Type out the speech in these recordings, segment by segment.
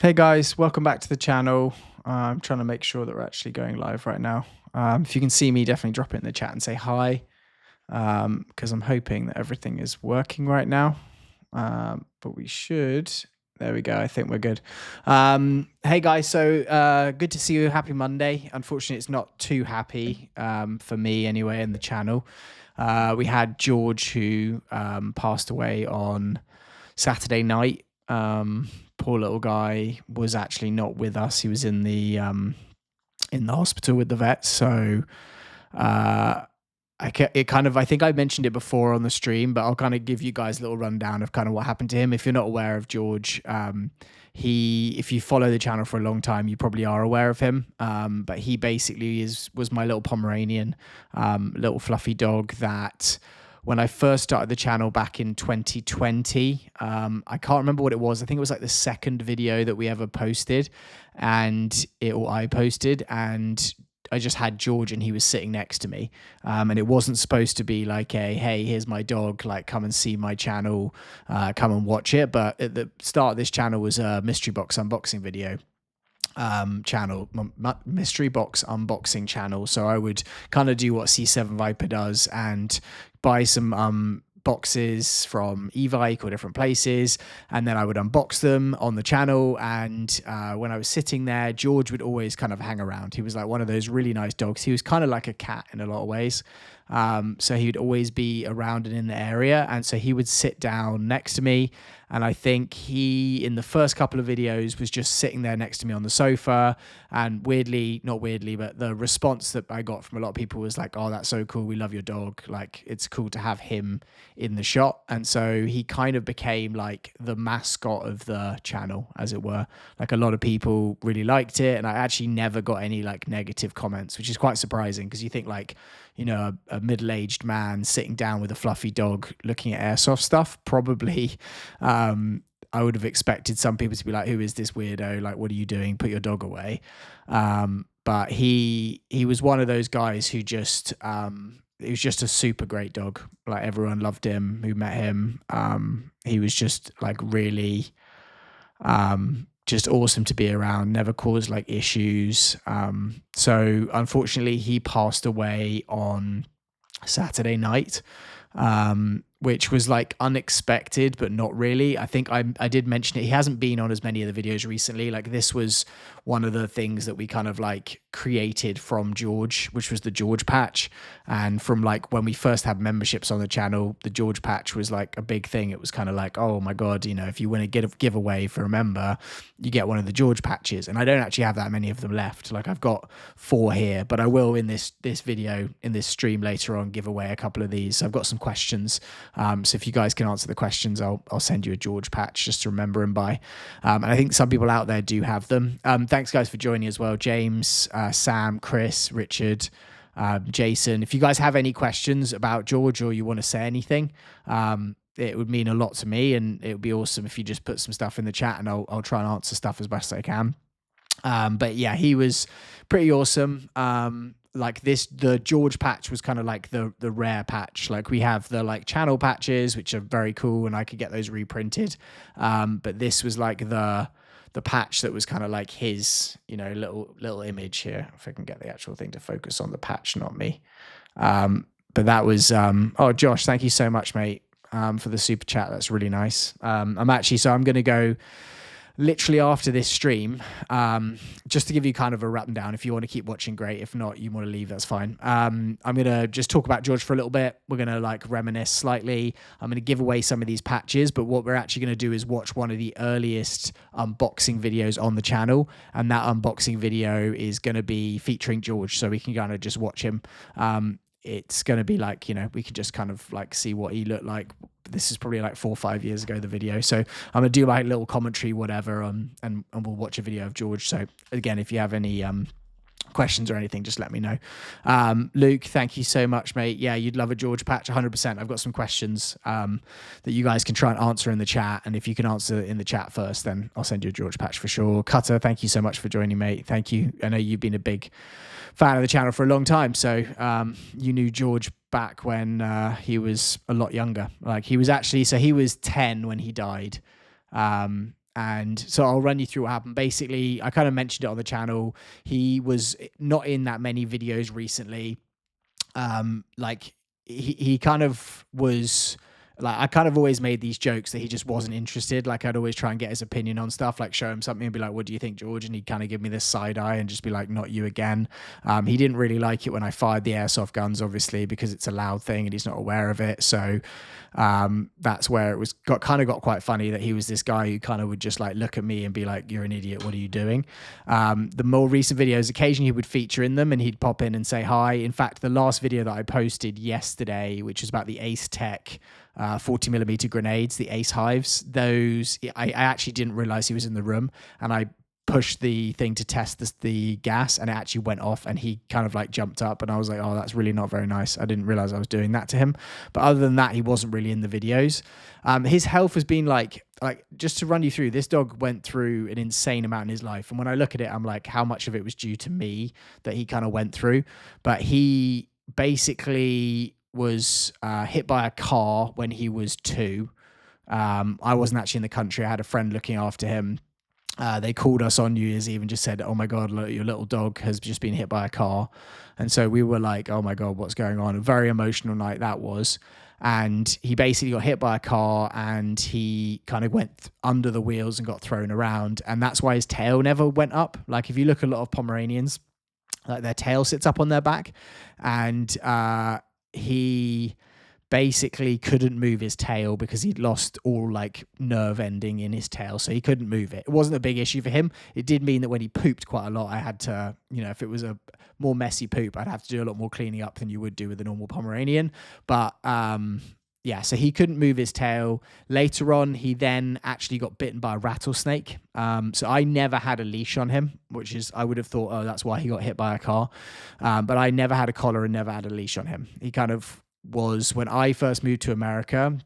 Hey guys, welcome back to the channel. I'm trying to make sure that we're actually going live right now. If you can see me, definitely drop it in the chat and say hi, because I'm hoping that everything is working right now. But we should. There we go. I think we're good. Hey guys, so good to see you. Happy Monday. Unfortunately, it's not too happy for me anyway in the channel. We had George who passed away on Saturday night. Poor little guy was actually not with us. He was in the hospital with the vets. So I think I mentioned it before on the stream, but I'll kind of give you guys a little rundown of kind of what happened to him. If you're not aware of George, if you follow the channel for a long time, you probably are aware of him. But he basically was my little Pomeranian, little fluffy dog that when I first started the channel back in 2020, I can't remember what it was. I think it was like the second video that we ever posted, I posted, and I just had George and he was sitting next to me. And it wasn't supposed to be like hey, here's my dog, like come and see my channel, come and watch it. But at the start of this channel was a mystery box unboxing video channel, mystery box unboxing channel. So I would kind of do what C7 Viper does and buy some boxes from eVike or different places, and then I would unbox them on the channel. And when I was sitting there, George would always kind of hang around. He was like one of those really nice dogs. He was kind of like a cat in a lot of ways. So he would always be around and in the area, and so he would sit down next to me. And I think he, in the first couple of videos, was just sitting there next to me on the sofa. And not weirdly, but the response that I got from a lot of people was like, oh, that's so cool. We love your dog. Like, it's cool to have him in the shot. And so he kind of became like the mascot of the channel, as it were. Like, a lot of people really liked it. And I actually never got any like negative comments, which is quite surprising, because you think like, you know, a middle-aged man sitting down with a fluffy dog looking at airsoft stuff, probably I would have expected some people to be like, who is this weirdo? Like, what are you doing? Put your dog away. But he was one of those guys who just, he was just a super great dog. Like, everyone loved him who met him. He was just like really, just awesome to be around, never caused like issues. So unfortunately he passed away on Saturday night, which was like unexpected, but not really. I think I did mention it. He hasn't been on as many of the videos recently. Like, this was one of the things that we kind of like created from George, which was the George patch. And from like when we first had memberships on the channel, the George patch was like a big thing. It was kind of like, oh my God, you know, if you win a giveaway for a member, you get one of the George patches. And I don't actually have that many of them left. Like, I've got 4 here, but I will in this video, in this stream later on, give away a couple of these. So I've got some questions. So if you guys can answer the questions, I'll send you a George patch just to remember him by. And I think some people out there do have them. Thanks guys for joining as well. James, Sam, Chris, Richard, Jason. If you guys have any questions about George or you want to say anything, it would mean a lot to me, and it would be awesome if you just put some stuff in the chat, and I'll try and answer stuff as best I can. But yeah, he was pretty awesome. Like the George patch was kind of like the rare patch. Like, we have the like channel patches, which are very cool, and I could get those reprinted. But this was like the patch that was kind of like his, you know, little image here. If I can get the actual thing to focus on the patch, not me. But that was, oh, Josh, thank you so much, mate, for the super chat. That's really nice. I'm going to go literally after this stream, just to give you kind of a wrap down. If you want to keep watching, great. If not, you want to leave, that's fine. I'm going to just talk about George for a little bit. We're going to like reminisce slightly. I'm going to give away some of these patches, but what we're actually going to do is watch one of the earliest unboxing videos on the channel. And that unboxing video is going to be featuring George, so we can kind of just watch him. It's going to be like, you know, we can just kind of like see what he looked like. This is probably like 4 or 5 years ago, the video. So I'm going to do like little commentary, whatever, and we'll watch a video of George. So again, if you have any questions or anything, just let me know. Luke, thank you so much, mate. Yeah, you'd love a George patch, 100%. I've got some questions that you guys can try and answer in the chat. And if you can answer in the chat first, then I'll send you a George patch for sure. Cutter, thank you so much for joining, mate. Thank you. I know you've been a big fan of the channel for a long time. So you knew George back when he was a lot younger. Like, he was actually, so he was 10 when he died. And so I'll run you through what happened. Basically, I kind of mentioned it on the channel. He was not in that many videos recently. Like he kind of was, like, I kind of always made these jokes that he just wasn't interested. Like, I'd always try and get his opinion on stuff, like show him something and be like, what do you think, George? And he'd kind of give me this side eye and just be like, not you again. He didn't really like it when I fired the airsoft guns, obviously, because it's a loud thing and he's not aware of it. So that's where it got quite funny that he was this guy who kind of would just like look at me and be like, you're an idiot, what are you doing? The more recent videos, occasionally he would feature in them and he'd pop in and say hi. In fact, the last video that I posted yesterday, which was about the Ace Tech 40mm grenades, the Ace Hives, those I actually didn't realize he was in the room, and I pushed the thing to test the gas, and it actually went off, and he kind of like jumped up, and I was like, oh, that's really not very nice. I didn't realize I was doing that to him. But other than that, he wasn't really in the videos. His health has been like just to run you through, this dog went through an insane amount in his life, and when I look at it, I'm like, how much of it was due to me that he kind of went through? But he basically was hit by a car when he was 2. I wasn't actually in the country. I had a friend looking after him. They called us on New Year's Eve and just said, oh my God, look, your little dog has just been hit by a car. And so we were like, oh my God, what's going on? A very emotional night that was. And he basically got hit by a car and he kind of went under the wheels and got thrown around. And that's why his tail never went up. Like, if you look at a lot of Pomeranians, like, their tail sits up on their back, and he basically couldn't move his tail because he'd lost all like nerve ending in his tail, so he couldn't move it. It wasn't a big issue for him. It did mean that when he pooped quite a lot, I had to, if it was a more messy poop, I'd have to do a lot more cleaning up than you would do with a normal Pomeranian. But yeah, so he couldn't move his tail. Later on, he then actually got bitten by a rattlesnake. So I never had a leash on him, which is, I would have thought, oh, that's why he got hit by a car. But I never had a collar and never had a leash on him. He kind of was, when I first moved to America,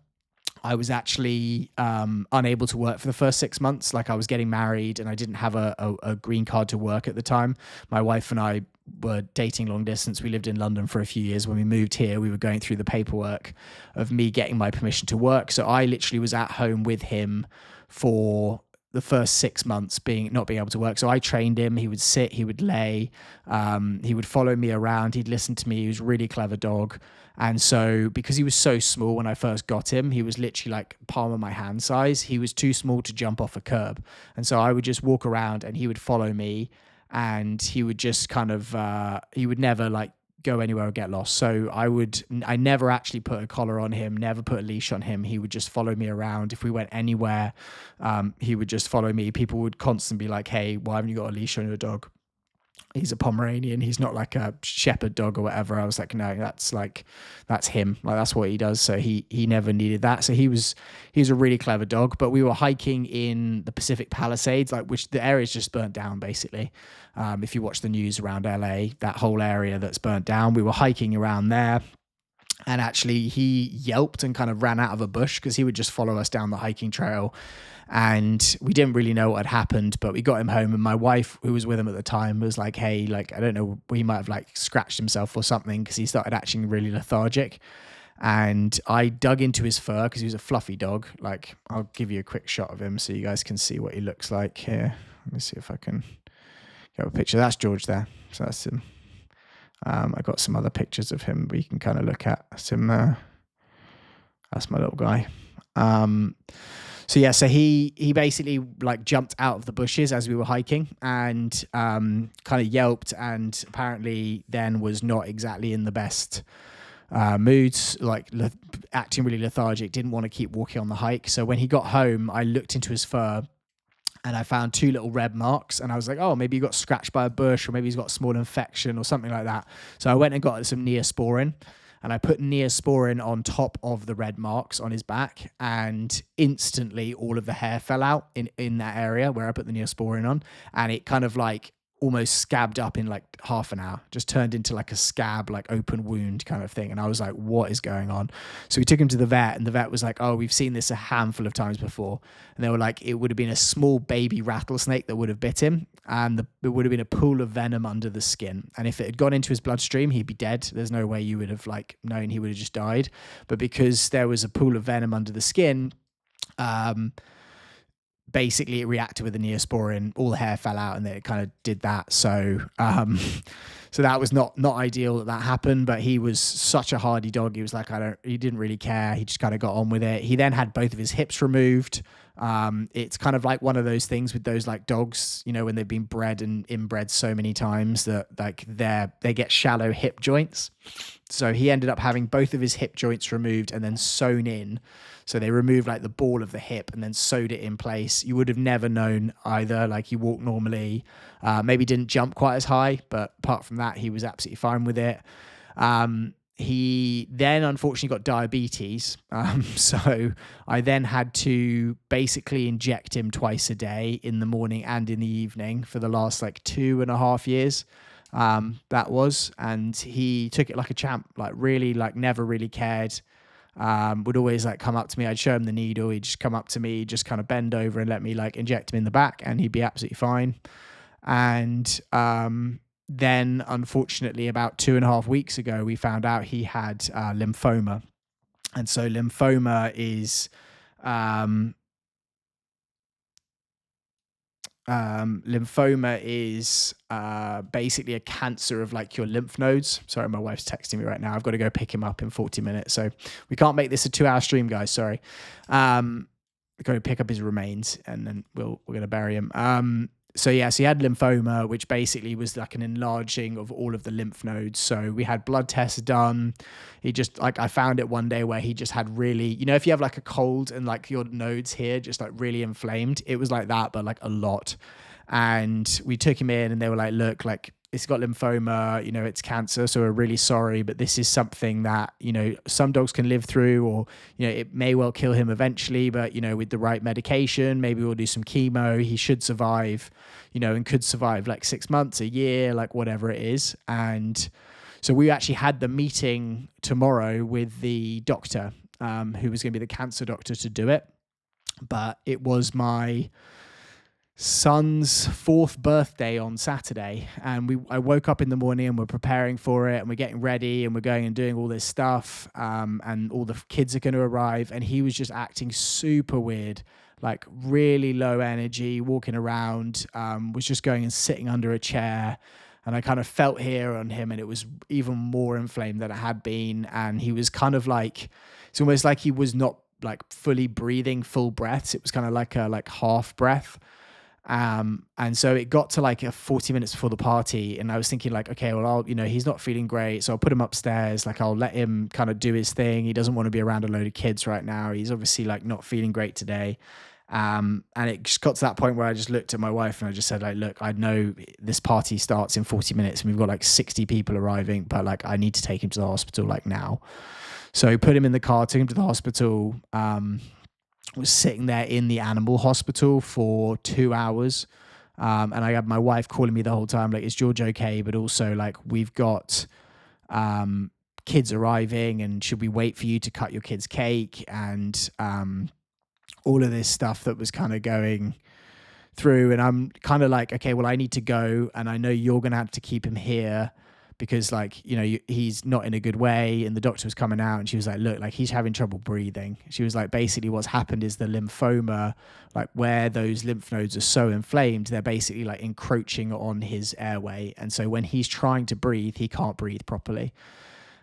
I was actually unable to work for the first 6 months. Like, I was getting married and I didn't have a green card to work at the time. My wife and I were dating long distance. We lived in London for a few years. When we moved here, we were going through the paperwork of me getting my permission to work. So I literally was at home with him for the first 6 months not being able to work. So I trained him. He would sit, he would lay, he would follow me around. He'd listen to me. He was a really clever dog. And so, because he was so small when I first got him, he was literally like palm of my hand size. He was too small to jump off a curb. And so I would just walk around and he would follow me, and he would just kind of, he would never like go anywhere or get lost. So I never actually put a collar on him, never put a leash on him. He would just follow me around. If we went anywhere, he would just follow me. People would constantly be like, hey, why haven't you got a leash on your dog? He's a Pomeranian. He's not like a shepherd dog or whatever. I was like, no, that's him. Like, that's what he does. So he never needed that. So he was a really clever dog. But we were hiking in the Pacific Palisades, like, which the area's just burnt down basically. If you watch the news around LA, that whole area that's burnt down, we were hiking around there. And actually he yelped and kind of ran out of a bush because he would just follow us down the hiking trail. And we didn't really know what had happened, but we got him home, and my wife, who was with him at the time, was like, hey, like, I don't know, he might have like scratched himself or something, because he started acting really lethargic. And I dug into his fur because he was a fluffy dog. Like, I'll give you a quick shot of him so you guys can see what he looks like here. Let me see if I can get a picture. That's George there. So that's him. I got some other pictures of him but you can kind of look at. That's him there. That's my little guy. So yeah, so he basically like jumped out of the bushes as we were hiking, and kind of yelped, and apparently then was not exactly in the best moods, like acting really lethargic, didn't want to keep walking on the hike. So when he got home, I looked into his fur and I found 2 little red marks, and I was like, oh, maybe he got scratched by a bush, or maybe he's got a small infection or something like that. So I went and got some Neosporin, and I put Neosporin on top of the red marks on his back, and instantly all of the hair fell out in that area where I put the Neosporin on, and it kind of like almost scabbed up in like half an hour, just turned into like a scab, like open wound kind of thing. And I was like, what is going on? So we took him to the vet, and the vet was like, oh, we've seen this a handful of times before. And they were like, it would have been a small baby rattlesnake that would have bit him, and it would have been a pool of venom under the skin. And if it had gone into his bloodstream, he'd be dead. There's no way you would have like known, he would have just died. But because there was a pool of venom under the skin, basically it reacted with the Neosporin, all the hair fell out, and then it kind of did that. So so that was not ideal that happened, but he was such a hardy dog. He was like, he didn't really care. He just kind of got on with it. He then had both of his hips removed. It's kind of like one of those things with those like dogs, you know, when they've been bred and inbred so many times that like they get shallow hip joints. So he ended up having both of his hip joints removed and then sewn in. So they removed like the ball of the hip and then sewed it in place. You would have never known either. Like he walked normally, maybe didn't jump quite as high, but apart from that, he was absolutely fine with it. He then unfortunately got diabetes. So I then had to basically inject him twice a day in the morning and in the evening for the last like 2.5 years. That was, and he took it like a champ, like really, like never really cared. Would always like come up to me. I'd show him the needle. He'd just come up to me, just kind of bend over and let me like inject him in the back, and he'd be absolutely fine. And then unfortunately about 2.5 weeks ago, we found out he had lymphoma. And so lymphoma is basically a cancer of like your lymph nodes. Sorry, my wife's texting me right now. I've got to go pick him up in 40 minutes. So we can't make this a 2-hour stream, guys. Sorry. Go pick up his remains and then we're going to bury him. So he had lymphoma, which basically was like an enlarging of all of the lymph nodes. So we had blood tests done. He just like, I found it one day where he just had really, you know, if you have like a cold and like your nodes here just like really inflamed, it was like that, but like a lot. And we took him in and they were like, look, like it's got lymphoma, you know, it's cancer. So we're really sorry, but this is something that, you know, some dogs can live through, or, you know, it may well kill him eventually, but, you know, with the right medication, maybe we'll do some chemo. He should survive, you know, and could survive like 6 months, a year, like whatever it is. And so we actually had the meeting tomorrow with the doctor, who was going to be the cancer doctor to do it. But it was my son's 4th birthday on Saturday, and I woke up in the morning and we're preparing for it and we're getting ready and we're going and doing all this stuff, and all the kids are going to arrive, and he was just acting super weird, like really low energy, walking around, was just going and sitting under a chair, and I kind of felt here on him and it was even more inflamed than it had been, and he was kind of like, it's almost like he was not like fully breathing full breaths. It was kind of like a half breath. And so it got to like 40 minutes before the party, and I was thinking like, okay, well, you know, he's not feeling great, so I'll put him upstairs, like I'll let him kind of do his thing. He doesn't want to be around a load of kids right now. He's obviously like not feeling great today. And it just got to that point where I just looked at my wife and I just said like, look, I know this party starts in 40 minutes and we've got like 60 people arriving, but like I need to take him to the hospital like now. So I put him in the car, took him to the hospital, was sitting there in the animal hospital for 2 hours. And I had my wife calling me the whole time, like, is George okay? But also like, we've got kids arriving, and should we wait for you to cut your kid's cake? And all of this stuff that was kind of going through. And I'm kind of like, okay, well, I need to go, and I know you're going to have to keep him here because like, you know, he's not in a good way. And the doctor was coming out and she was like, look, like he's having trouble breathing. She was like, basically what's happened is the lymphoma, like where those lymph nodes are so inflamed, they're basically like encroaching on his airway. And so when he's trying to breathe, he can't breathe properly.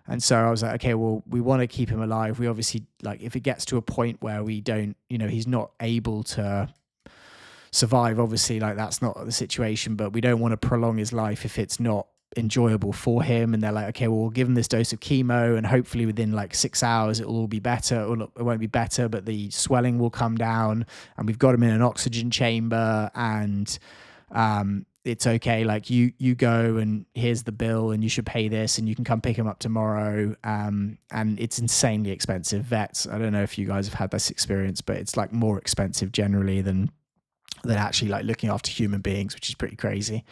And so I was like, okay, well, we want to keep him alive. We obviously, like, if it gets to a point where we don't, you know, he's not able to survive, obviously, like that's not the situation, but we don't want to prolong his life if it's not enjoyable for him. And they're like, okay, well, we'll give him this dose of chemo and hopefully within like 6 hours it will all be better, or it won't be better, but the swelling will come down, and we've got him in an oxygen chamber, and it's okay, like you go and here's the bill and you should pay this and you can come pick him up tomorrow. And it's insanely expensive. Vets, I don't know if you guys have had this experience, but it's like more expensive generally than actually like looking after human beings, which is pretty crazy.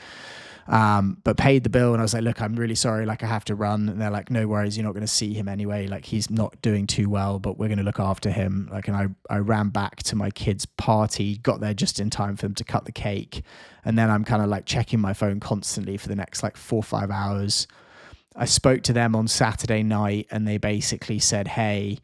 But paid the bill, and I was like, look, I'm really sorry, like I have to run. And they're like, no worries, you're not going to see him anyway, like he's not doing too well, but we're going to look after him. Like, and I ran back to my kid's party, got there just in time for them to cut the cake. And then I'm kind of like checking my phone constantly for the next like 4 or 5 hours. I spoke to them on Saturday night and they basically said, hey,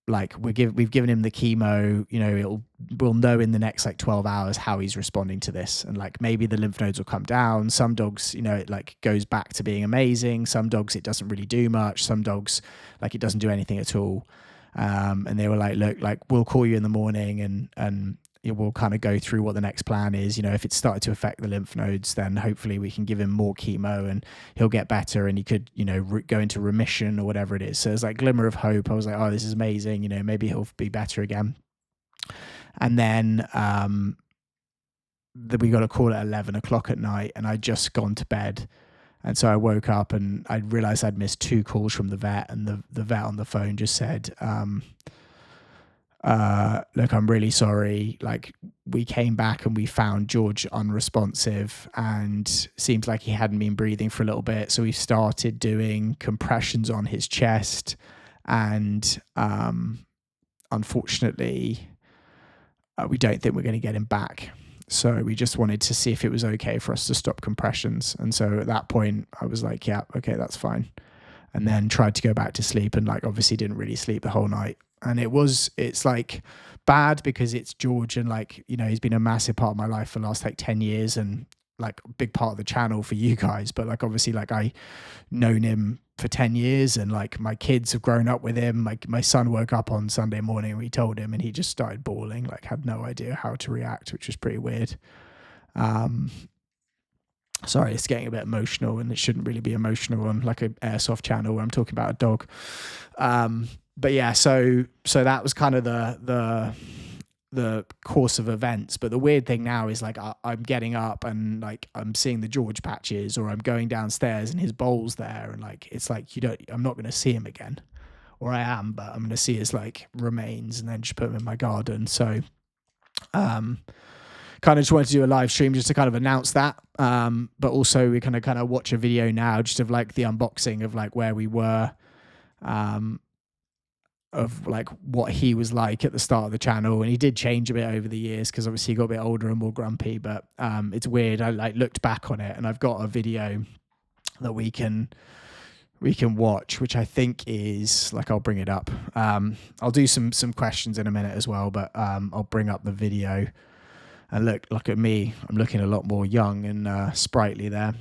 like we've given him the chemo, you know, it'll we'll know in the next like 12 hours how he's responding to this. And like maybe the lymph nodes will come down. Some dogs, you know, it like goes back to being amazing. Some dogs, it doesn't really do much. Some dogs, like it doesn't do anything at all. And they were like, look, like we'll call you in the morning and we'll kind of go through what the next plan is. You know, if it's started to affect the lymph nodes, then hopefully we can give him more chemo and he'll get better and he could, you know, go into remission or whatever it is. So it's like glimmer of hope. I was like, oh, this is amazing. You know, maybe he'll be better again. And then we got a call at 11 o'clock at night and I'd just gone to bed. And so I woke up and I realized I'd missed 2 calls from the vet, and the vet on the phone just said, look, I'm really sorry. Like we came back and we found George unresponsive and seems like he hadn't been breathing for a little bit. So we started doing compressions on his chest and unfortunately, we don't think we're going to get him back. So we just wanted to see if it was okay for us to stop compressions. And so at that point I was like, yeah, okay, that's fine. And then tried to go back to sleep and like obviously didn't really sleep the whole night. And it's like bad because it's George and like, you know, he's been a massive part of my life for the last like 10 years and like a big part of the channel for you guys. But like, obviously like I known him for 10 years and like my kids have grown up with him. Like my son woke up on Sunday morning and we told him and he just started bawling, like had no idea how to react, which was pretty weird. Sorry, it's getting a bit emotional and it shouldn't really be emotional on like an airsoft channel where I'm talking about a dog. But yeah, so that was kind of the course of events. But the weird thing now is like I'm getting up and like I'm seeing the George patches, or I'm going downstairs and his bowl's there, and like it's like I'm not going to see him again, or I am, but I'm going to see his like remains and then just put them in my garden. So kind of just wanted to do a live stream just to kind of announce that, but also we kind of watch a video now just of like the unboxing of like where we were, of like what he was like at the start of the channel. And he did change a bit over the years because obviously he got a bit older and more grumpy, but it's weird. I like looked back on it and I've got a video that we can watch, which I think is like, I'll bring it up. I'll do some questions in a minute as well, but I'll bring up the video and look at me. I'm looking a lot more young and sprightly there.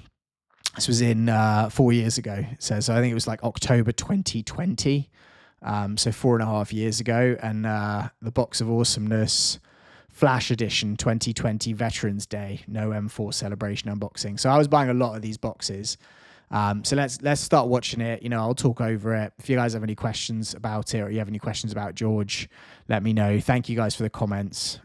This was in 4 years ago. It says, so I think it was like October 2020. So 4.5 years ago, and the Box of Awesomeness Flash Edition 2020 Veterans Day No M4 Celebration unboxing. So I was buying a lot of these boxes. So let's start watching it. You know, I'll talk over it. If you guys have any questions about it, or you have any questions about George, let me know. Thank you guys for the comments.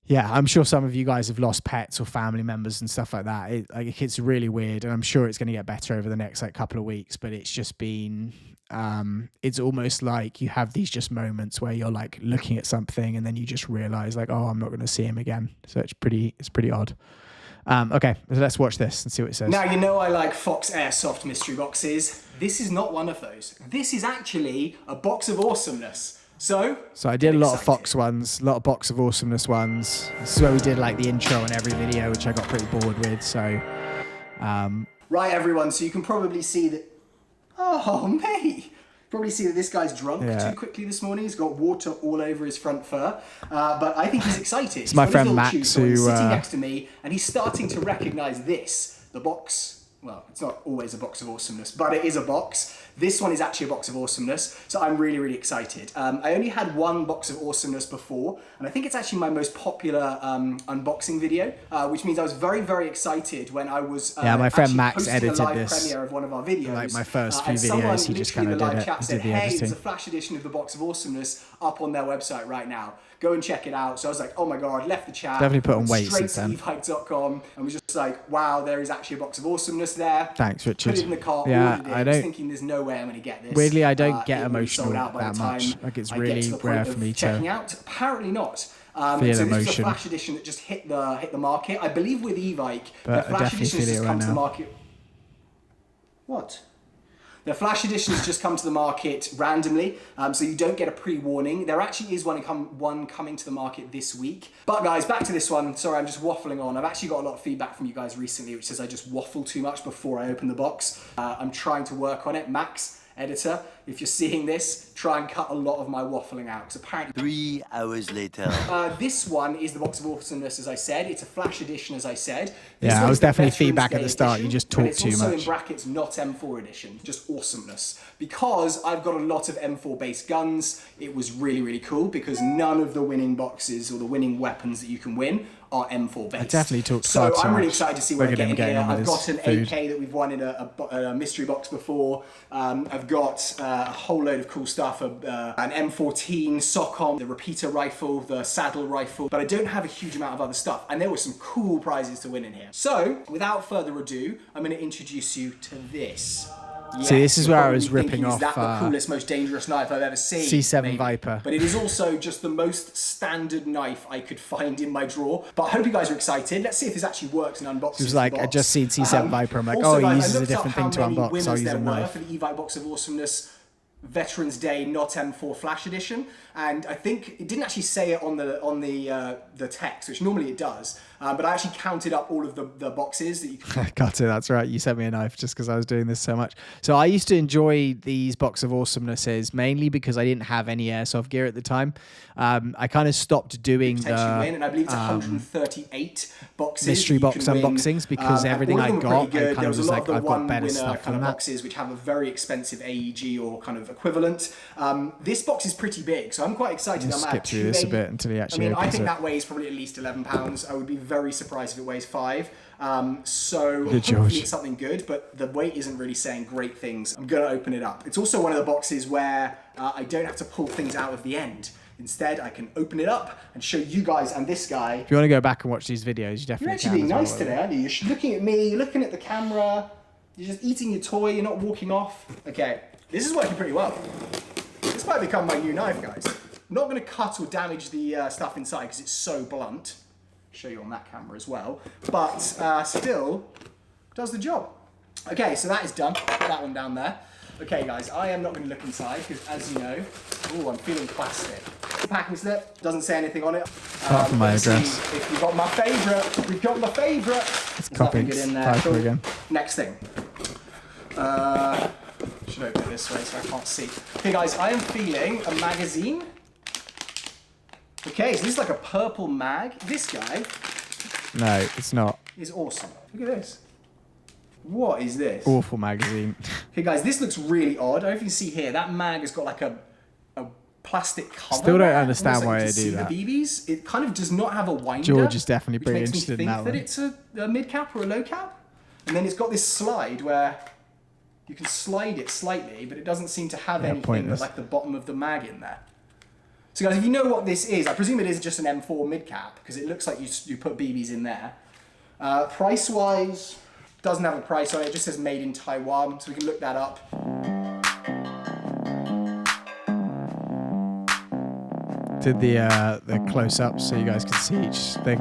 Yeah, I'm sure some of you guys have lost pets or family members and stuff like that. It's really weird, and I'm sure it's going to get better over the next like couple of weeks. But it's just been, it's almost like you have these just moments where you're like looking at something and then you just realize like, oh, I'm not going to see him again. So it's pretty odd. Okay, so let's watch this and see what it says. Now, you know I like Fox Airsoft mystery boxes. This is not one of those. This is actually a Box of Awesomeness. So I did a lot of Fox ones, a lot of Box of Awesomeness ones. This is where we did like the intro on every video, which I got pretty bored with. So, right, everyone. So you can probably see that. Oh, mate. Probably see that this guy's drunk too quickly this morning. He's got water all over his front fur, but I think he's excited. It's my friend Max who he's sitting next to me, and he's starting to recognise this, the box. Well, it's not always a Box of Awesomeness, but it is a box. This one is actually a Box of Awesomeness, so I'm really, really excited. I only had one Box of Awesomeness before, and I think it's actually my most popular unboxing video, which means I was very, very excited when I was my friend Max edited a live this. premiere of one of our videos. Like my first few videos, he just kind of did it. Said, hey, there's a flash edition of the Box of Awesomeness up on their website right now. Go and check it out. So I was like, oh my God, left the chat. Definitely put on weight straight since then. to evehike.com and was just like, wow, there is actually a Box of Awesomeness there. Thanks, Richard. Put it in the cart, yeah, ordered it. I was thinking there's no way I'm going to get this. Weirdly, I don't get emotional that much. Like it's really rare for me to checking out. Apparently not. Feel so this emotion. was a flash edition that just hit the market. I believe with Evike, but the flash edition has just come to the market. What? The flash editions just come to the market randomly, so you don't get a pre-warning. There actually is one coming to the market this week. But guys, back to this one. Sorry, I'm just waffling on. I've actually got a lot of feedback from you guys recently, which says I just waffle too much before I open the box. I'm trying to work on it. Max, editor, if you're seeing this, try and cut a lot of my waffling out, because apparently 3 hours later. this one is the Box of Awesomeness, as I said. It's a flash edition, as I said. This Yeah, one I was is the definitely Veterans feedback at Day the start. You edition, just and talk it's too also much. in brackets, not M4 edition, just awesomeness. Because I've got a lot of M4 based guns, it was really, really cool, because none of the winning boxes or the winning weapons that you can win are M4 based. I definitely talked so far too I'm really much. excited to see what I Look at get him in getting here. on with I've got his an food. AK that we've won in a mystery box before. I've got a whole load of cool stuff, an M14 SOCOM, the repeater rifle, the saddle rifle, but I don't have a huge amount of other stuff, and there were some cool prizes to win in here. So, without further ado, I'm going to introduce you to this. See, this is you're where I probably was ripping thinking, off, is that the coolest, most dangerous knife I've ever seen? C7 Maybe. Viper. But it is also just the most standard knife I could find in my drawer. But I hope you guys are excited. Let's see if this actually works and unboxes. It was like, the I box. just seen C7 Viper. I'm like, Also, oh, he guys, I uses a looked up different how thing to many unbox. winners I'll use there a were knife. for the Evite Box of Awesomeness Veterans Day Not M4 Flash Edition, and I think it didn't actually say it on the text, which normally it does. But I actually counted up all of the boxes that you could. Got it. That's right. You sent me a knife just because I was doing this so much. So I used to enjoy these Box of Awesomenesses mainly because I didn't have any airsoft gear at the time. I kind of stopped doing Potentially win, the and I believe it's 138 boxes. mystery that you box can win. unboxings because And everything all of I them were got, pretty I good. kind There of was was a lot like, of the I've got one better winner stuff kind than of that. boxes, which have a very expensive AEG or kind of equivalent. This box is pretty big, so I'm quite excited. Just I'm skip at through this a 280. bit until he actually I mean, I opens think it. that weighs probably at least 11 pounds. I would be very surprised if it weighs 5. So Good, hopefully George. it's something good, but the weight isn't really saying great things. I'm gonna open it up. It's also one of the boxes where I don't have to pull things out of the end. Instead, I can open it up and show you guys and this guy. If you want to go back and watch these videos, you definitely You're actually can. being as well, nice by the way. today, aren't you? You're looking at me, you're looking at the camera, you're just eating your toy, you're not walking off. Okay, this is working pretty well. This might become my new knife, guys. I'm not going to cut or damage the stuff inside because it's so blunt. Show you on that camera as well. But still, does the job. Okay, so that is done. Put that one down there. Okay, guys, I am not going to look inside because, as you know, oh, I'm feeling plastic. Packing slip, doesn't say anything on it. Apart from my let's see address. if you've got my favourite, we've got my favourite. There's nothing Copy. good in there. Piper Cool. again. Next thing. Should open it this way so I can't see. Okay, guys, I am feeling a magazine. Okay, so this is like a purple mag. This guy No, it's not. is awesome. Look at this. What is this? Awful magazine. Okay, guys, this looks really odd. I don't know if you can see here. That mag has got like a plastic cover. Still don't there, understand almost like why you they can see do that. The BBs. It kind of does not have a winder. George is definitely which pretty makes me interested think in that one. it's a mid cap or a low cap. And then it's got this slide where you can slide it slightly, but it doesn't seem to have anything but pointless. like the bottom of the mag in there. So guys, if you know what this is, I presume it is just an M4 mid cap because it looks like you put BBs in there. Price wise, doesn't have a price on it. It just says made in Taiwan, so we can look that up. Did the close ups so you guys can see each thing.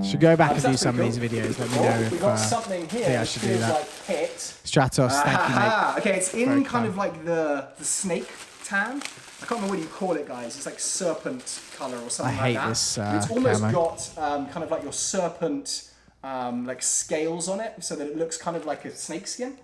Should go back and do That's some of pretty these videos. Let me Oh, know we if got something here. I that should do feels that. like Pit. Stratos, thank you, mate. Okay, it's in Very kind kind. of like the snake tan. I can't remember what you call it, guys. It's like serpent color or something I like hate that. this, It's almost camo. got kind of like your serpent like scales on it, so that it looks kind of like a snake skin.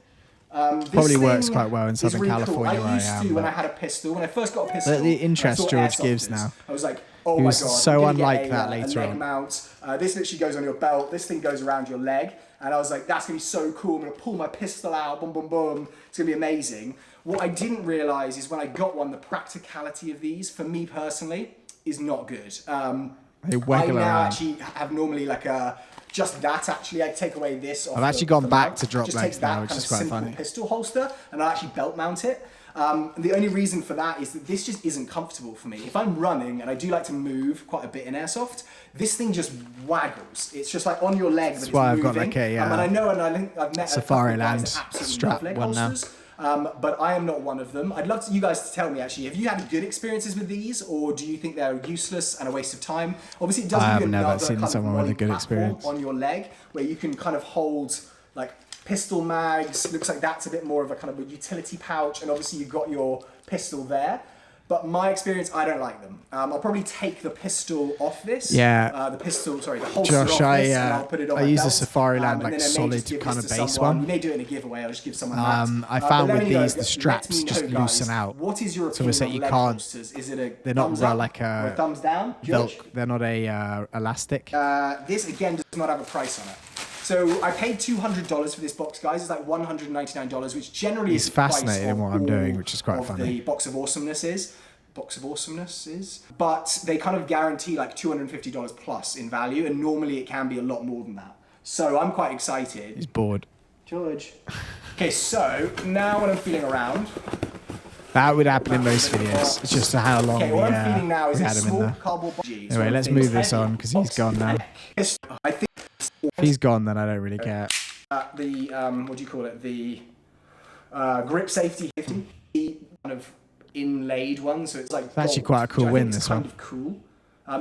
This Probably works thing quite well in is Southern really California cool. where I I used am, to when but- I had a pistol. When I first got a pistol, The interest and I saw George gives airsofters, now. I was like, oh He my was god, so I'm gonna get unlike a, that a later leg on. mount. This literally goes on your belt. This thing goes around your leg, and I was like, that's gonna be so cool. I'm gonna pull my pistol out, boom, boom, boom. It's gonna be amazing. What I didn't realize is when I got one, the practicality of these, for me personally, is not good. They I waggle now around. actually have normally like a just that actually. I take away this. Off I've actually the gone back mag, to drop just legs take that now, which kind is of quite simple funny. pistol holster, and I actually belt mount it. The only reason for that is that this just isn't comfortable for me. If I'm running, and I do like to move quite a bit in airsoft, this thing just waggles. It's just like on your leg, but it's why I've moving. got like a, and I know, and I think I've met Safari a couple of guys Land that absolutely strap love leg one now. holsters. But I am not one of them. I'd love you guys to tell me actually, have you had good experiences with these, or do you think they're useless and a waste of time? Obviously, it does I give have you never another seen kind of someone with a rolling good platform experience. on your leg where you can kind of hold like pistol mags. Looks like that's a bit more of a kind of a utility pouch, and obviously you've got your pistol there. But my experience, I don't like them. I'll probably take the pistol off this. Yeah. The holster Josh, off this, and I'll put it on my use belt. the Safariland And then I may solid just give kind this of to base someone. one. We may do it in a giveaway. I'll just give someone that. I found with these, the let straps me know, just guys, loosen out. What is your So opinion it's like on you leg can't- holsters? Is it a They're not thumbs up like or a thumbs down? George? They're not a elastic. This again does not have a price on it. So I paid $200 for this box, guys. It's like $199, which generally is fascinated the in price what of I'm doing, all which is quite of funny. The box of awesomeness is. But they kind of guarantee like $250 plus in value, and normally it can be a lot more than that. So I'm quite excited. He's bored. George. Okay, so now when I'm feeling around. That would happen in most videos. It's just how long Okay, what I'm feeling now is we a had him in small there. cardboard box. Anyway, let's move this on because he's gone now. I think If he's gone, then I don't really care. what do you call it? The grip safety kind of inlaid one, so it's like It's actually gold, quite a cool which I win, think is this kind one. of cool.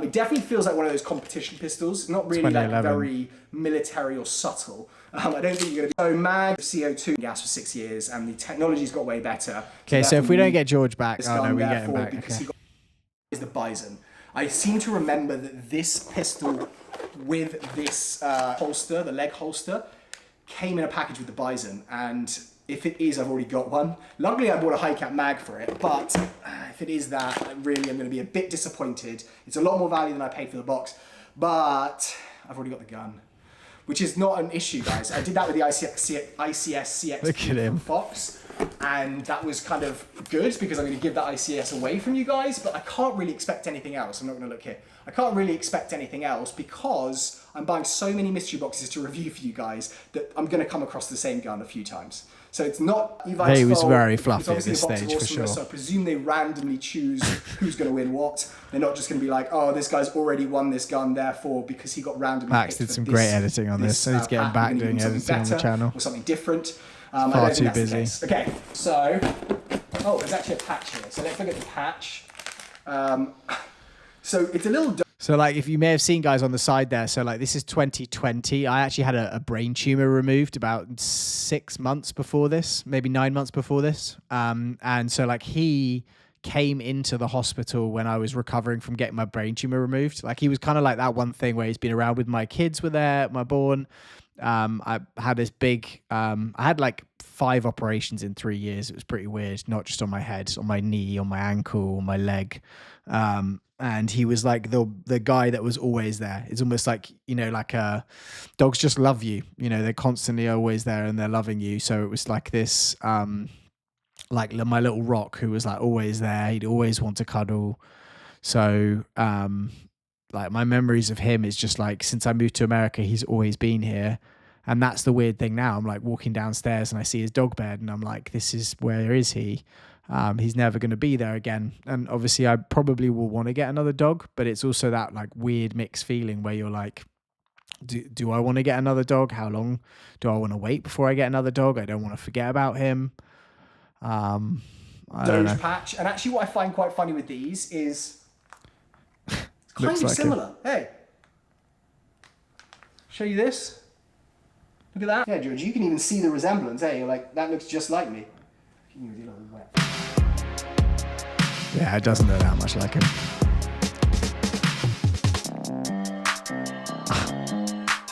It definitely feels like one of those competition pistols. Not really like 2011. very military or subtle. I don't think you're going to be so mag CO2 gas for 6 years, and the technology's got way better. Okay, so if we therefore don't get George back, this oh no, gun we get him therefore, back. because Okay. he got is the Bison. I seem to remember that this pistol with this holster, the leg holster, came in a package with the Bison, and if it is, I've already got one. Luckily, I bought a high cap mag for it, but if it is that, I really am going to be a bit disappointed. It's a lot more value than I paid for the box, but I've already got the gun, which is not an issue, guys. I did that with the ICS CX Look at him. Fox, and that was kind of good because I'm going to give that ICS away from you guys, but I can't really expect anything else. I'm not going to look here. I can't really expect anything else because I'm buying so many mystery boxes to review for you guys that I'm going to come across the same gun a few times. So it's not Levi's He was fault. very It's fluffy at obviously this a box of stage, for awesomeness, sure. So I presume they randomly choose who's going to win what. They're not just going to be like, oh, this guy's already won this gun, therefore, because he got randomly Max picked did for some this- great editing on this. So he's getting pack, back we're gonna doing give him something editing on the better channel. or something different. I Far don't think too that's the busy. case. Okay, so there's actually a patch here. So let's look at the patch. So it's a little. So like if you may have seen guys on the side there, so like this is 2020. I actually had a brain tumor removed about 6 months before this, maybe 9 months before this. And so like he came into the hospital when I was recovering from getting my brain tumor removed. Like he was kind of like that one thing where he's been around with my kids were there, my born. I had this big, I had like 5 operations in 3 years. It was pretty weird, not just on my head, on my knee, on my ankle, on my leg. And he was like the guy that was always there. It's almost like, you know, like dogs just love you. You know, they're constantly always there and they're loving you. So it was like this, like my little rock who was like always there. He'd always want to cuddle. So, like my memories of him is just like since I moved to America, he's always been here. And that's the weird thing now. I'm like walking downstairs and I see his dog bed and I'm like, where is he? He's never going to be there again. And obviously I probably will want to get another dog, but it's also that like weird mixed feeling where you're like, do I want to get another dog? How long do I want to wait before I get another dog? I don't want to forget about him. I don't know. Patch. And actually what I find quite funny with these is it's kind Looks of like similar. Hey, show you this. Look at that. Yeah, George, you can even see the resemblance. Hey, you're like, that looks just like me. Yeah, it doesn't look that much like him.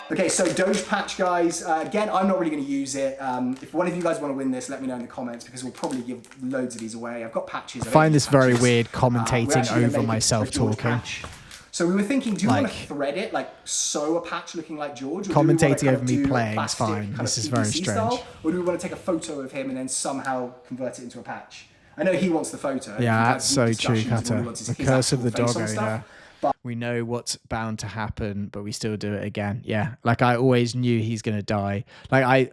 Okay, so Doge Patch, guys. Again, I'm not really going to use it. If one of you guys want to win this, let me know in the comments because we'll probably give loads of these away. I've got patches. I find this very patches. weird We're commentating actually gonna over make it myself a George talking. patch. So we were thinking, do you want to Like- thread it, like sew a patch looking like George? Or Commentating do we wanna kind over of me do a playing is plastic fine. kind This of is very PVC strange. style? Or do we want to take a photo of him and then somehow convert it into a patch? I know he wants the photo. We've Yeah, had that's deep so true, discussions on what he Cutter. wants his- The his curse of actual the face dog on stuff. owner. But We know what's bound to happen, but we still do it again. Yeah, like I always knew he's gonna die. Like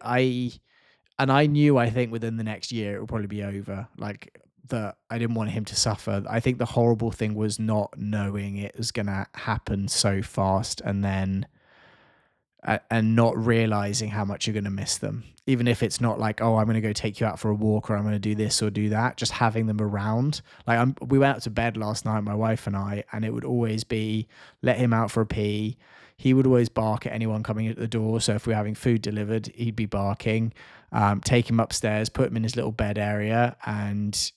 I knew I think within the next year it will probably be over. Like that I didn't want him to suffer. I think the horrible thing was not knowing it was gonna happen so fast, and then and not realizing how much you're gonna miss them. Even if it's not like, oh, I'm going to go take you out for a walk or I'm going to do this or do that, just having them around. Like we went out to bed last night, my wife and I, and it would always be let him out for a pee. he would always bark at anyone coming at the door. So if we were having food delivered, he'd be barking. Take him upstairs, put him in his little bed area, and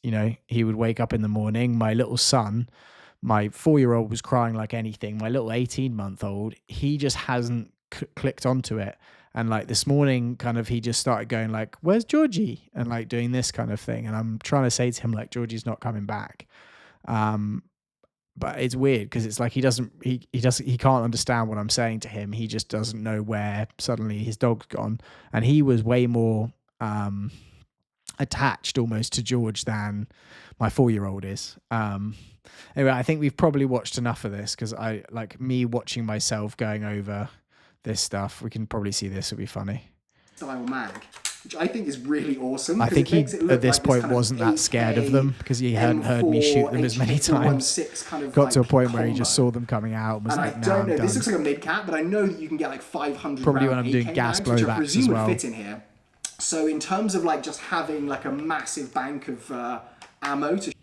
he would wake up in the morning. My little son, my 4-year-old, was crying like anything. My little 18-month-old, he just hasn't clicked onto it. And like this morning, kind of, he just started going like, "Where's Georgie?" and like doing this kind of thing. And I'm trying to say to him like, "Georgie's not coming back." But it's weird because it's like he can't understand what I'm saying to him. He just doesn't know where suddenly his dog's gone. And he was way more attached almost to George than my 4-year-old is. Anyway, I think we've probably watched enough of this, because I like me watching myself going over this stuff. We can probably see this. It'll be funny. Style mag, which I think is really awesome. I think he at this point wasn't that scared of them, because he hadn't heard me shoot them as many times. Got to a point where he just saw them coming out and was like, "No, I'm done." This looks like a mid cap, but I know that you can get like 500. Probably when I'm doing gas blowbacks, which I presume as well. would fit in here. So in terms of like just having like a massive bank of ammo to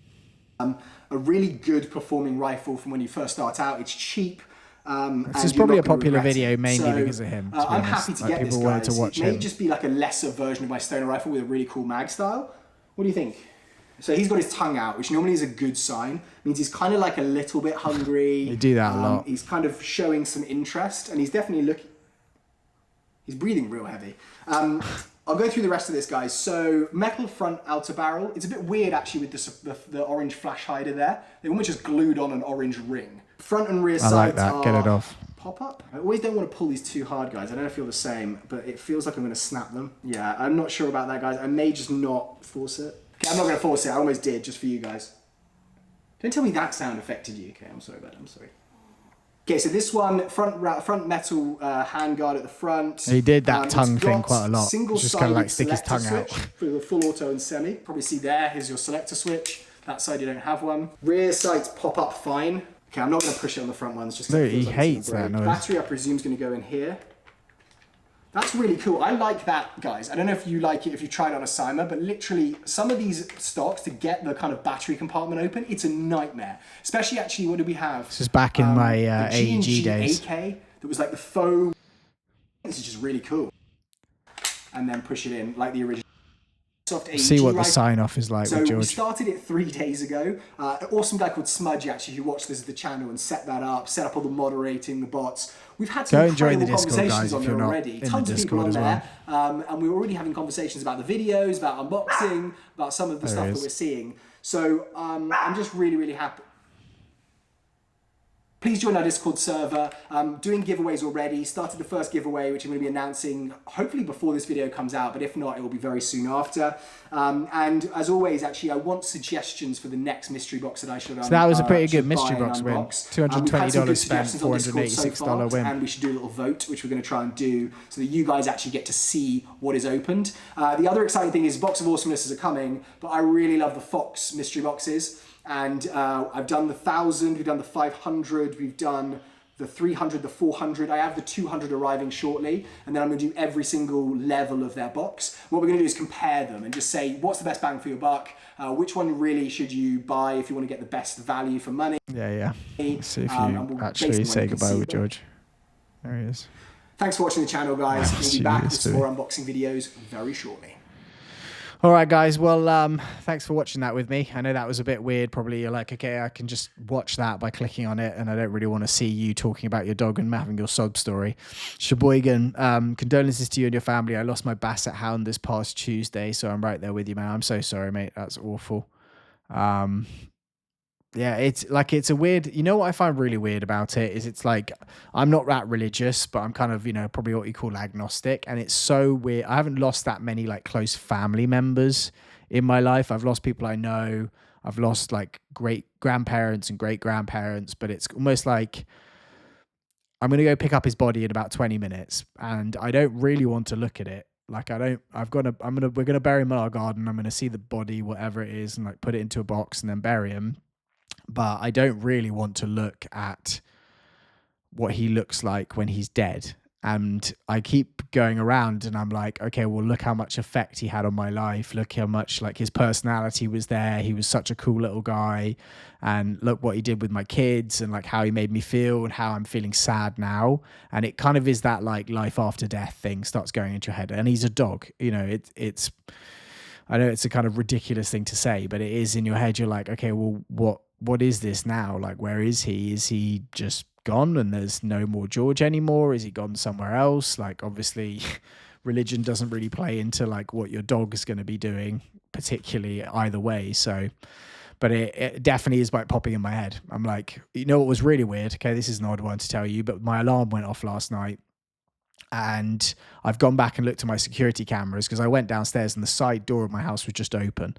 a really good performing rifle from when you first start out. It's cheap. This is probably a popular video mainly because of him. I'm happy to get people this, wanted guys. to watch it may him. just be like a lesser version of my stoner rifle with a really cool mag style. What do you think? So he's got his tongue out, which normally is a good sign. It means he's kind of like a little bit hungry. They do that a lot. He's kind of showing some interest, and he's definitely looking. He's breathing real heavy. I'll go through the rest of this, guys. So metal front outer barrel. It's a bit weird actually with the orange flash hider there. They almost just glued on an orange ring. Front and rear sides like that. Get it off. Pop up. I always don't want to pull these too hard, guys. I don't feel the same, but it feels like I'm going to snap them. Yeah, I'm not sure about that, guys. I may just not force it. Okay, I'm not going to force it. I almost did, just for you guys. Don't tell me that sound affected you. Okay, I'm sorry about it. I'm sorry. Okay, so this one, front metal handguard at the front. He did that tongue thing quite a lot. Just kind of like stick his tongue out. For the full auto and semi. Probably see there, here's your selector switch. That side you don't have one. Rear sights pop up fine. Okay, I'm not going to push it on the front ones. Just no, he hates that noise. Battery, I presume, is going to go in here. That's really cool. I like that, guys. I don't know if you like it, if you tried it on a Cyma, but literally some of these stocks, to get the kind of battery compartment open, it's a nightmare. Especially, actually, what do we have? This is back in my AEG days. AK that was like the faux. This is just really cool. And then push it in like the original. See what the sign off is like with George. So we started it 3 days ago. An awesome guy called Smudgy, actually, who watched this at the channel and set that up, set up all the moderating, the bots. We've had some incredible conversations on there already. Tons of people on there. And we're already having conversations about the videos, about unboxing, about some of the stuff that we're seeing. So I'm just really, really happy. Please join our Discord server. Doing giveaways already. Started the first giveaway, which I'm going to be announcing hopefully before this video comes out, but if not, it will be very soon after. And as always, actually, I want suggestions for the next mystery box that I should So that was a pretty good mystery box win. $220 spent, $486 win. And we should do a little vote, which we're going to try and do so that you guys actually get to see what is opened. The other exciting thing is Box of Awesomenesses are coming, but I really love the Fox mystery boxes. And I've done the 1,000, we've done the 500, we've done the 300, the 400. I have the 200 arriving shortly, and then I'm going to do every single level of their box. What we're going to do is compare them and just say, what's the best bang for your buck? Which one really should you buy if you want to get the best value for money? Yeah. Let's see if you actually say goodbye with George. There he is. Thanks for watching the channel, guys. We'll be back with some more unboxing videos very shortly. All right, guys. Well, thanks for watching that with me. I know that was a bit weird. Probably you're like, okay, I can just watch that by clicking on it, and I don't really want to see you talking about your dog and having your sob story. Sheboygan, condolences to you and your family. I lost my Basset Hound this past Tuesday, so I'm right there with you, man. I'm so sorry, mate. That's awful. Yeah, it's a weird, you know what I find really weird about it is it's like, I'm not that religious, but I'm kind of, probably what you call agnostic. And it's so weird. I haven't lost that many like close family members in my life. I've lost people I know. I've lost like great grandparents and great grandparents, but it's almost like I'm going to go pick up his body in about 20 minutes and I don't really want to look at it. Like we're going to bury him in our garden. I'm going to see the body, whatever it is, and like put it into a box and then bury him. But I don't really want to look at what he looks like when he's dead. And I keep going around and I'm like, okay, well, look how much effect he had on my life. Look how much like his personality was there. He was such a cool little guy. And look what he did with my kids and like how he made me feel and how I'm feeling sad now. And it kind of is that like life after death thing starts going into your head. And he's a dog, you know, it's, I know it's a kind of ridiculous thing to say, but it is in your head. You're like, okay, well, what is this now? Like, where is he? Is he just gone and there's no more George anymore? Is he gone somewhere else? Like, obviously religion doesn't really play into like what your dog is going to be doing particularly either way. So, but it definitely is like popping in my head. I'm like, you know what was really weird? Okay, this is an odd one to tell you, but my alarm went off last night. And I've gone back and looked at my security cameras because I went downstairs and the side door of my house was just open.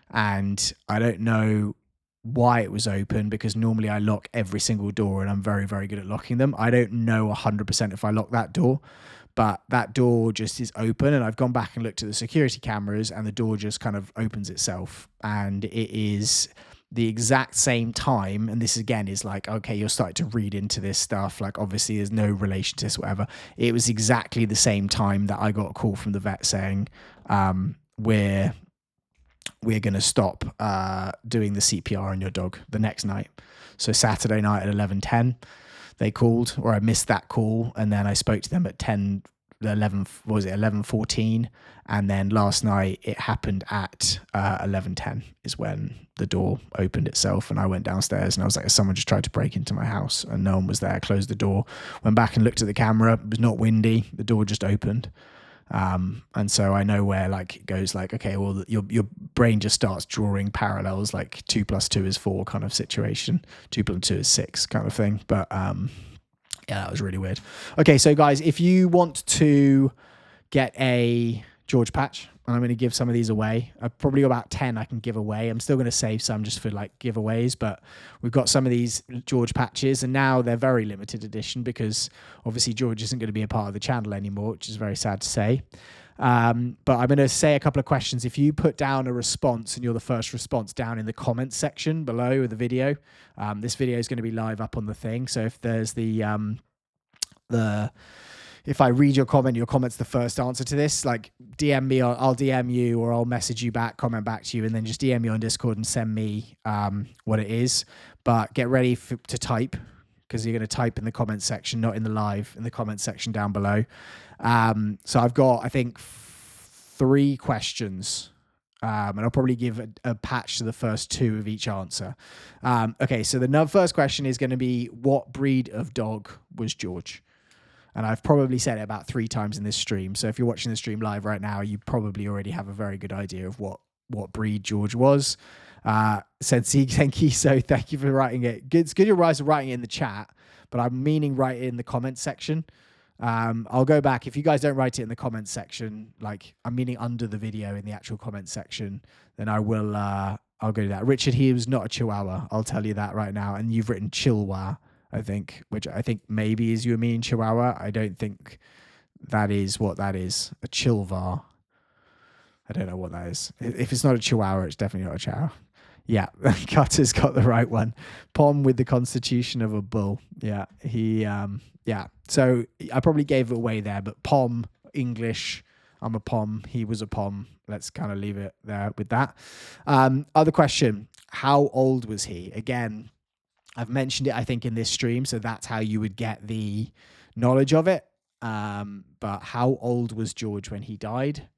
And I don't know why it was open because normally I lock every single door and I'm very, very good at locking them. I don't know 100% if I lock that door, but that door just is open. And I've gone back and looked at the security cameras and the door just kind of opens itself. And it is the exact same time, and this again is like, okay, you're starting to read into this stuff, like obviously there's no relation to this, whatever. It was exactly the same time that I got a call from the vet saying, we're going to stop doing the CPR on your dog the next night. So Saturday night at 11:10 they called, or I missed that call, and then I spoke to them at 11:14, and then last night it happened at 11:10 is when the door opened itself, and I went downstairs and I was like, someone just tried to break into my house, and no one was there. Closed the door, went back and looked at the camera. It was not windy, the door just opened. And so I know where like it goes like, okay, well your brain just starts drawing parallels, like 2 + 2 is 4 kind of situation, 2 + 2 is 6 kind of thing. But yeah, that was really weird. Okay, so guys, if you want to get a George patch, and I'm going to give some of these away. I've probably got about 10 I can give away. I'm still going to save some just for like giveaways, but we've got some of these George patches, and now they're very limited edition because obviously George isn't going to be a part of the channel anymore, which is very sad to say. But I'm going to say a couple of questions. If you put down a response and you're the first response down in the comments section below the video, this video is going to be live up on the thing. So if there's if I read your comment's the first answer to this, like DM me, or I'll DM you, or I'll message you back, comment back to you, and then just DM me on Discord and send me what it is. But get ready to type, because you're going to type in the comment section, not in the live, in the comment section down below. So I've got, I think, 3 questions. And I'll probably give a patch to the first 2 of each answer. Okay, so the first question is going to be, what breed of dog was George? And I've probably said it about 3 times in this stream. So if you're watching the stream live right now, you probably already have a very good idea of what breed George was. Senki, thank you for writing it. It's good you're writing it in the chat, but I'm meaning write it in the comments section. I'll go back. If you guys don't write it in the comments section, like I'm meaning under the video in the actual comments section, then I will, I'll go to that. Richard, he was not a Chihuahua. I'll tell you that right now. And you've written Chilwa, I think, which I think maybe is you mean Chihuahua. I don't think that is what that is. A Chilvar. I don't know what that is. If it's not a Chihuahua, it's definitely not a Chihuahua. Yeah, Cutter's got the right one. Pom with the constitution of a bull. Yeah, he, yeah. So I probably gave it away there, but Pom, English, I'm a Pom, he was a Pom. Let's kind of leave it there with that. Other question, how old was he? Again, I've mentioned it, I think, in this stream, so that's how you would get the knowledge of it. But how old was George when he died?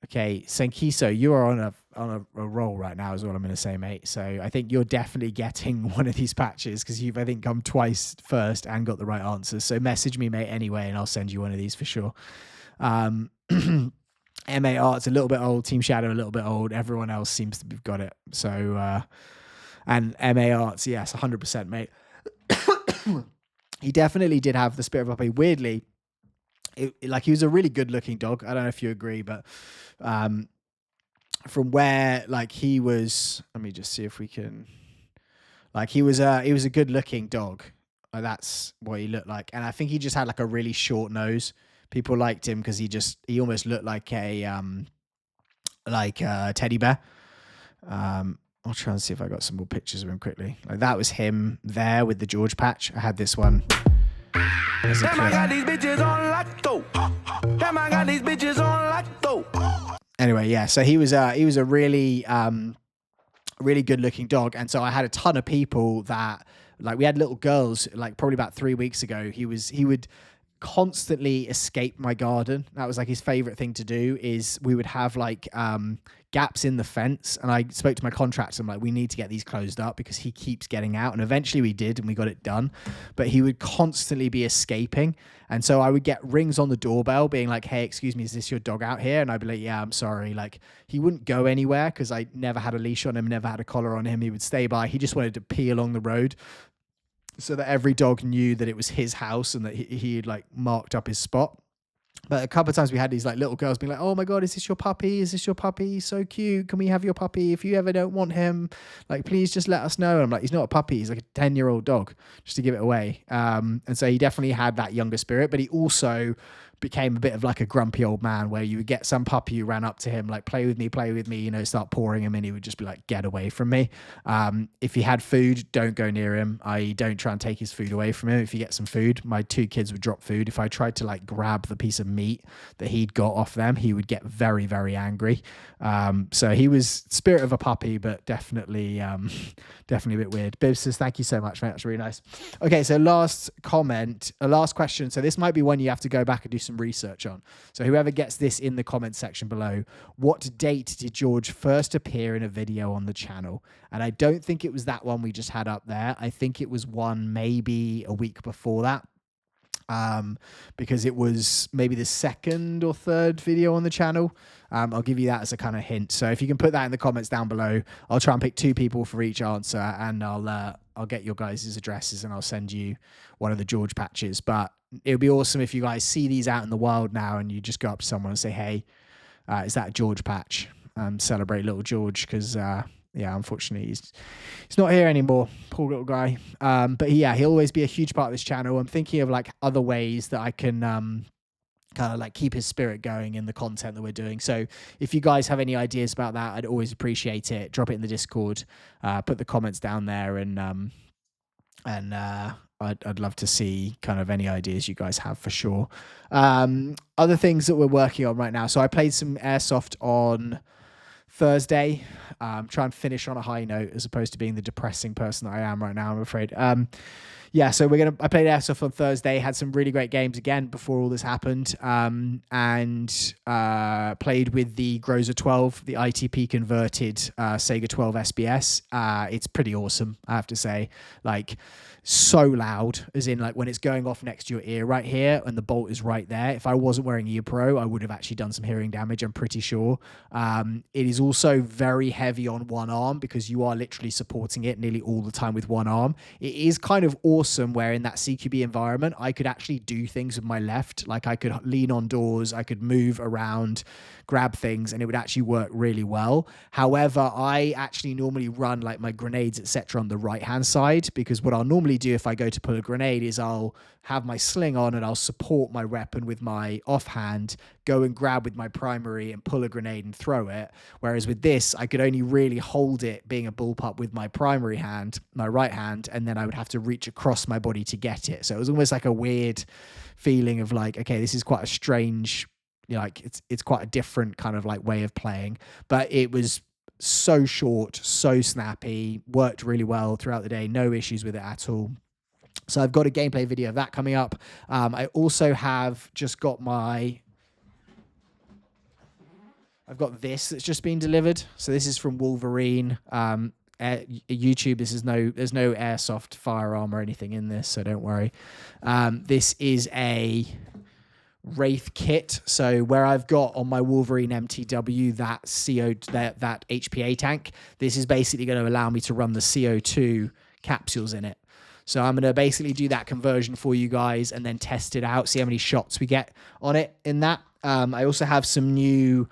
Okay, Senkiso, you are on a roll right now is all I'm going to say, mate. So I think you're definitely getting one of these patches because you've, I think, come twice first and got the right answers. So message me, mate, anyway, and I'll send you one of these for sure. MA Art's a little bit old, Team Shadow a little bit old. Everyone else seems to have got it. So, and MA Arts, yes, 100%, mate. He definitely did have the spirit of a puppy. Weirdly, like he was a really good looking dog. I don't know if you agree, but from where like he was, let me just see if we can, like he was a good looking dog. That's what he looked like. And I think he just had like a really short nose. People liked him because he almost looked like a teddy bear. I'll try and see if I got some more pictures of him quickly. Like that was him there with the George patch. I had this one There's a Damn, I clip. got these bitches on lock, though. Damn, I got these bitches on lock, though. Anyway, yeah. So he was a really really good looking dog, and so I had a ton of people that, like, we had little girls, like probably about 3 weeks ago. He would constantly escape my garden. That was like his favorite thing to do. Is we would have like gaps in the fence, and I spoke to my contractor. I'm like, we need to get these closed up because he keeps getting out, and eventually we did, and we got it done. But he would constantly be escaping, and so I would get rings on the doorbell being like, hey, excuse me, is this your dog out here? And I'd be like, yeah, I'm sorry. Like, he wouldn't go anywhere because I never had a leash on him, never had a collar on him. He would stay by. He just wanted to pee along the road, so that every dog knew that it was his house and that he had like marked up his spot. But a couple of times we had these like little girls being like, oh my God, is this your puppy? Is this your puppy? He's so cute. Can we have your puppy? If you ever don't want him, like, please just let us know. And I'm like, he's not a puppy. He's like a 10-year-old dog, just to give it away. And so he definitely had that younger spirit, but he also became a bit of like a grumpy old man where you would get some puppy who ran up to him, like, play with me, you know, start pouring him in. He would just be like, get away from me. If he had food, don't go near him. I don't try and take his food away from him. If you get some food, my 2 kids would drop food. If I tried to like grab the piece of meat that he'd got off them, he would get very, very angry. So he was spirit of a puppy, but definitely a bit weird. Bibbs says, thank you so much, mate. That's really nice. Okay, so last question. So this might be one you have to go back and do some research on. So whoever gets this in the comment section below, what date did George first appear in a video on the channel? And I don't think it was that one we just had up there. I think it was one maybe a week before that. Because it was maybe the 2nd or 3rd video on the channel. I'll give you that as a kind of hint. So if you can put that in the comments down below, I'll try and pick 2 people for each answer, and I'll get your guys' addresses and I'll send you one of the George patches. But it would be awesome if you guys see these out in the wild now and you just go up to someone and say, hey, is that a George patch? Celebrate little George, because yeah, unfortunately, he's not here anymore. Poor little guy. But he'll always be a huge part of this channel. I'm thinking of like other ways that I can kind of like keep his spirit going in the content that we're doing. So if you guys have any ideas about that, I'd always appreciate it. Drop it in the Discord. Put the comments down there, and I'd love to see kind of any ideas you guys have for sure. Other things that we're working on right now. So I played some airsoft on Thursday. Try and finish on a high note as opposed to being the depressing person that I am right now, I'm afraid. So I played airsoft on Thursday, had some really great games again before all this happened, and played with the Groza 12, the ITP converted Sega 12 SBS. It's pretty awesome, I have to say. Like, so loud, as in like when it's going off next to your ear right here and the bolt is right there. If I wasn't wearing ear pro, I would have actually done some hearing damage, I'm pretty sure. It is also very heavy on one arm because you are literally supporting it nearly all the time with one arm. It is kind of awesome where in that CQB environment, I could actually do things with my left. Like, I could lean on doors, I could move around, grab things, and it would actually work really well. However, I actually normally run like my grenades, etc., on the right hand side, because what I'll normally do if I go to pull a grenade is I'll have my sling on and I'll support my weapon with my offhand, go and grab with my primary and pull a grenade and throw it. Whereas with this, I could only really hold it being a bullpup with my primary hand, my right hand, and then I would have to reach across my body to get it. So it was almost like a weird feeling of like, okay, this is quite a strange, you know, like it's quite a different kind of like way of playing, but it was so short, so snappy, worked really well throughout the day, no issues with it at all. So I've got a gameplay video of that coming up. I also have just got I've got this that's just been delivered. So this is from Wolverine. YouTube, there's no airsoft firearm or anything in this, so don't worry. This is a Wraith kit. So where I've got on my Wolverine MTW that that HPA tank, this is basically going to allow me to run the CO2 capsules in it. So I'm going to basically do that conversion for you guys and then test it out, see how many shots we get on it in that. I also have some new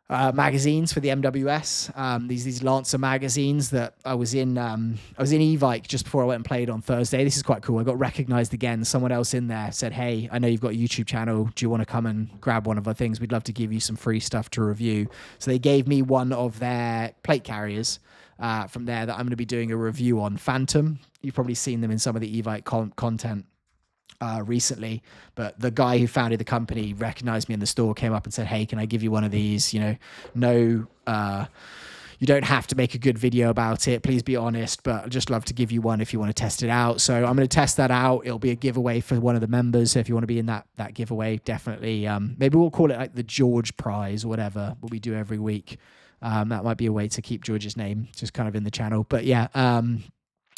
magazines for the MWS. These Lancer magazines that I was in Evike just before I went and played on Thursday. This is quite cool. I got recognized again. Someone else in there said, hey, I know you've got a YouTube channel. Do you want to come and grab one of our things? We'd love to give you some free stuff to review. So they gave me one of their plate carriers from there that I'm going to be doing a review on. Phantom. You've probably seen them in some of the Evike content. recently, but the guy who founded the company recognized me in the store, came up and said, hey, can I give you one of these? You know, no, you don't have to make a good video about it. Please be honest, but I'd just love to give you one if you want to test it out. So I'm going to test that out. It'll be a giveaway for one of the members. So if you want to be in that giveaway, definitely, maybe we'll call it like the George prize or whatever, what we do every week. That might be a way to keep George's name just kind of in the channel, but yeah,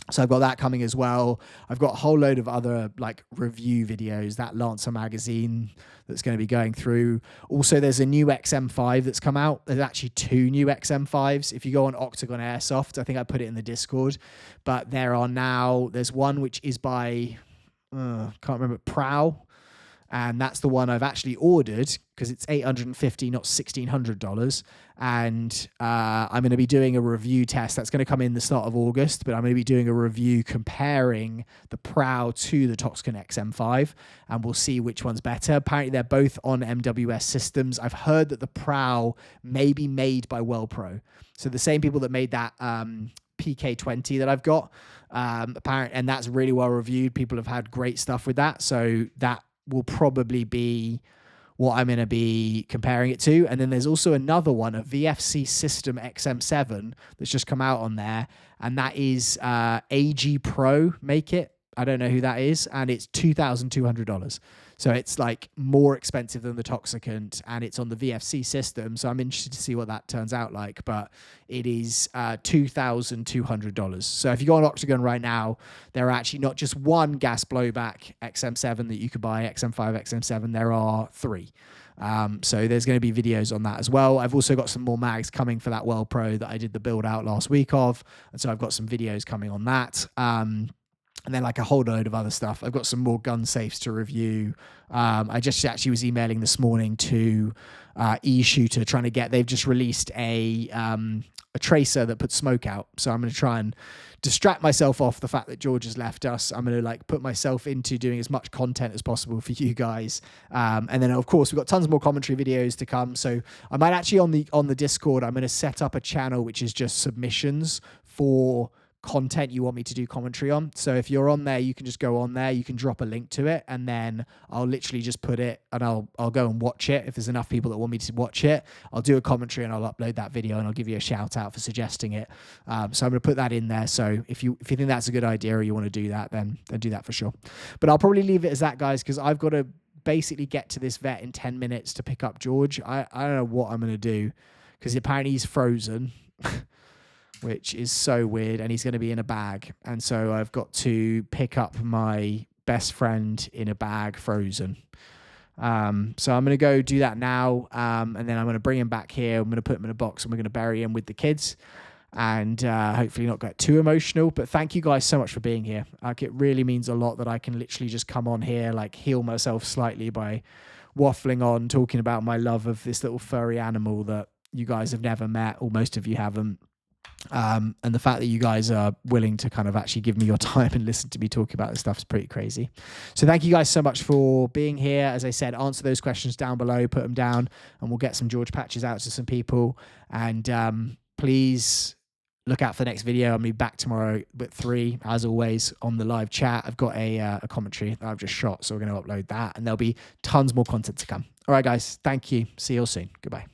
so I've got that coming as well. I've got a whole load of other like review videos, that Lancer magazine that's going to be going through. Also, there's a new XM5 that's come out. There's actually 2 new XM5s. If you go on Octagon Airsoft, I think I put it in the Discord, but there's one which is by, can't remember, Prow. And that's the one I've actually ordered because it's $850, not $1,600. And I'm going to be doing a review test. That's going to come in the start of August, but I'm going to be doing a review comparing the Prow to the Toxicon XM5, and we'll see which one's better. Apparently, they're both on MWS systems. I've heard that the Prow may be made by WellPro. So the same people that made that PK20 that I've got, apparently, and that's really well reviewed. People have had great stuff with that. So that will probably be what I'm going to be comparing it to. And then there's also another one, a VFC System XM7 that's just come out on there, and that is AG Pro make it. I don't know who that is, and it's $2,200. So it's like more expensive than the Toxicant, and it's on the VFC system. So I'm interested to see what that turns out like, but it is $2,200. So if you go on Octagon right now, there are actually not just one gas blowback XM7 that you could buy, XM5, XM7, there are 3. So there's going to be videos on that as well. I've also got some more mags coming for that Well Pro that I did the build out last week of. And so I've got some videos coming on that. And then like a whole load of other stuff. I've got some more gun safes to review. I just actually was emailing this morning to eShooter trying to they've just released a tracer that puts smoke out. So I'm going to try and distract myself off the fact that George has left us. I'm going to like put myself into doing as much content as possible for you guys. And then of course we've got tons more commentary videos to come. So I might actually on the Discord, I'm going to set up a channel which is just submissions for content you want me to do commentary on. So if you're on there, you can just go on there, you can drop a link to it, and then I'll literally just put it and I'll go and watch it. If there's enough people that want me to watch it, I'll do a commentary and I'll upload that video and I'll give you a shout out for suggesting it. So I'm going to put that in there. So if you think that's a good idea or you want to do that, then do that for sure. But I'll probably leave it as that, guys, because I've got to basically get to this vet in 10 minutes to pick up George. I don't know what I'm going to do because apparently he's frozen. Which is so weird, and he's going to be in a bag. And so I've got to pick up my best friend in a bag, frozen. So I'm going to go do that now, and then I'm going to bring him back here. I'm going to put him in a box, and we're going to bury him with the kids, and hopefully not get too emotional. But thank you guys so much for being here. Like, it really means a lot that I can literally just come on here, like heal myself slightly by waffling on, talking about my love of this little furry animal that you guys have never met, or most of you haven't. And the fact that you guys are willing to kind of actually give me your time and listen to me talk about this stuff is pretty crazy. So thank you guys so much for being here. As I said, answer those questions down below, put them down, and we'll get some George patches out to some people. And please look out for the next video. I'm going to be back tomorrow at 3, as always, on the live chat. I've got a commentary that I've just shot, so we're going to upload that, and there'll be tons more content to come. All right, guys, thank you. See you all soon. Goodbye.